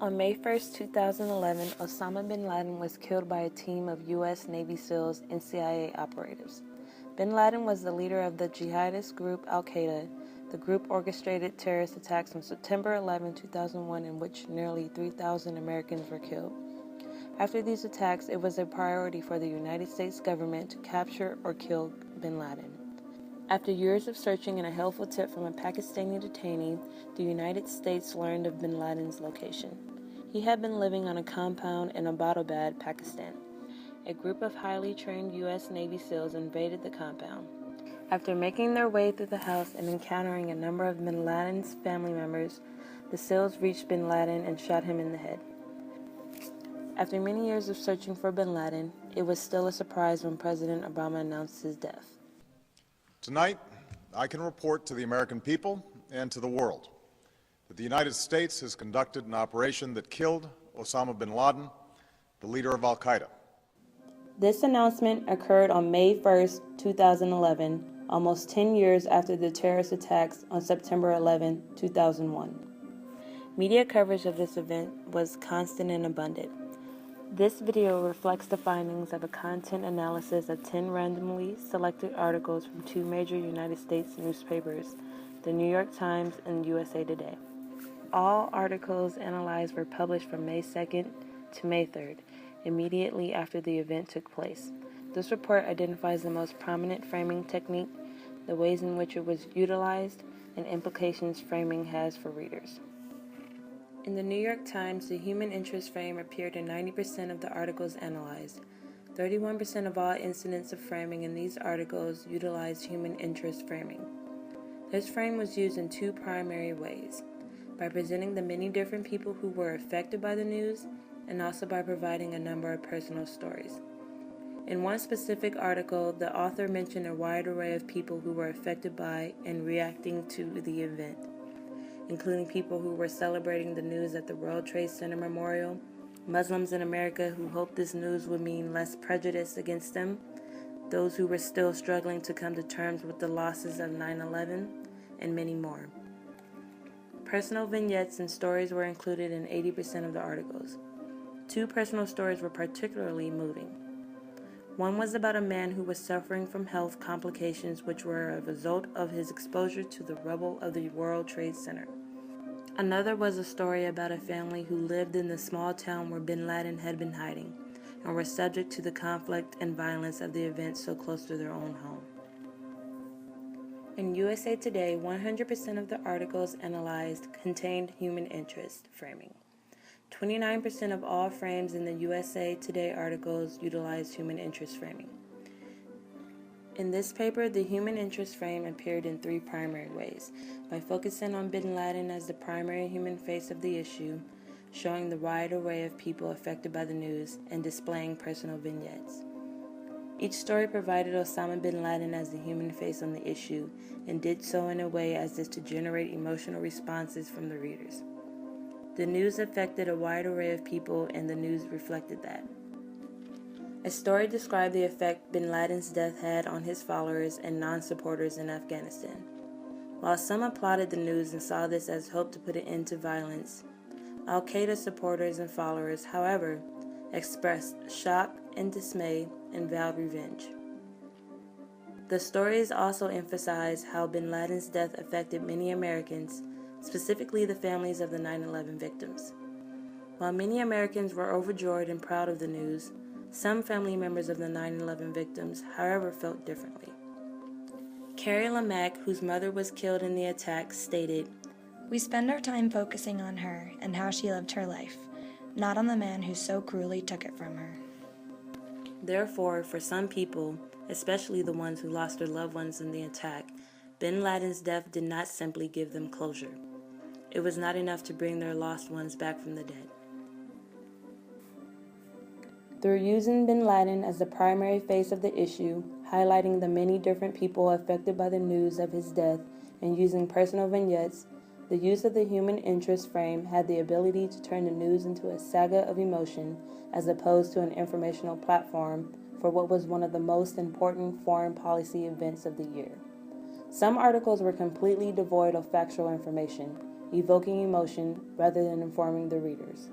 On May 1, 2011, Osama bin Laden was killed by a team of U.S. Navy SEALs and CIA operatives. Bin Laden was the leader of the jihadist group Al-Qaeda. The group orchestrated terrorist attacks on September 11, 2001, in which nearly 3,000 Americans were killed. After these attacks, it was a priority for the United States government to capture or kill bin Laden. After years of searching and a helpful tip from a Pakistani detainee, the United States learned of bin Laden's location. He had been living on a compound in Abbottabad, Pakistan. A group of highly trained U.S. Navy SEALs invaded the compound. After making their way through the house and encountering a number of bin Laden's family members, the SEALs reached bin Laden and shot him in the head. After many years of searching for bin Laden, it was still a surprise when President Obama announced his death. Tonight, I can report to the American people and to the world that the United States has conducted an operation that killed Osama bin Laden, the leader of Al-Qaeda. This announcement occurred on May 1, 2011, almost 10 years after the terrorist attacks on September 11, 2001. Media coverage of this event was constant and abundant. This video reflects the findings of a content analysis of 10 randomly selected articles from two major United States newspapers, the New York Times and USA Today. All articles analyzed were published from May 2nd to May 3rd, immediately after the event took place. This report identifies the most prominent framing technique, the ways in which it was utilized, and implications framing has for readers. In the New York Times, the human interest frame appeared in 90% of the articles analyzed. 31% of all incidents of framing in these articles utilized human interest framing. This frame was used in two primary ways: by presenting the many different people who were affected by the news, and also by providing a number of personal stories. In one specific article, the author mentioned a wide array of people who were affected by and reacting to the event, including people who were celebrating the news at the World Trade Center Memorial, Muslims in America who hoped this news would mean less prejudice against them, those who were still struggling to come to terms with the losses of 9/11, and many more. Personal vignettes and stories were included in 80% of the articles. Two personal stories were particularly moving. One was about a man who was suffering from health complications which were a result of his exposure to the rubble of the World Trade Center. Another was a story about a family who lived in the small town where bin Laden had been hiding and were subject to the conflict and violence of the events so close to their own home. In USA Today, 100% of the articles analyzed contained human interest framing. 29% of all frames in the USA Today articles utilized human interest framing. In this paper, the human interest frame appeared in three primary ways: by focusing on bin Laden as the primary human face of the issue, showing the wide array of people affected by the news, and displaying personal vignettes. Each story provided Osama bin Laden as the human face on the issue, and did so in a way as if to generate emotional responses from the readers. The news affected a wide array of people, and the news reflected that. A story described the effect bin Laden's death had on his followers and non-supporters in Afghanistan. While some applauded the news and saw this as hope to put an end to violence, Al-Qaeda supporters and followers, however, expressed shock and dismay and vowed revenge. The stories also emphasized how bin Laden's death affected many Americans, specifically the families of the 9/11 victims. While many Americans were overjoyed and proud of the news, some family members of the 9/11 victims, however, felt differently. Carrie Lamack, whose mother was killed in the attack, stated, "We spend our time focusing on her and how she lived her life, not on the man who so cruelly took it from her." Therefore, for some people, especially the ones who lost their loved ones in the attack, bin Laden's death did not simply give them closure. It was not enough to bring their lost ones back from the dead. Through using bin Laden as the primary face of the issue, highlighting the many different people affected by the news of his death, and using personal vignettes, the use of the human interest frame had the ability to turn the news into a saga of emotion as opposed to an informational platform for what was one of the most important foreign policy events of the year. Some articles were completely devoid of factual information, evoking emotion rather than informing the readers.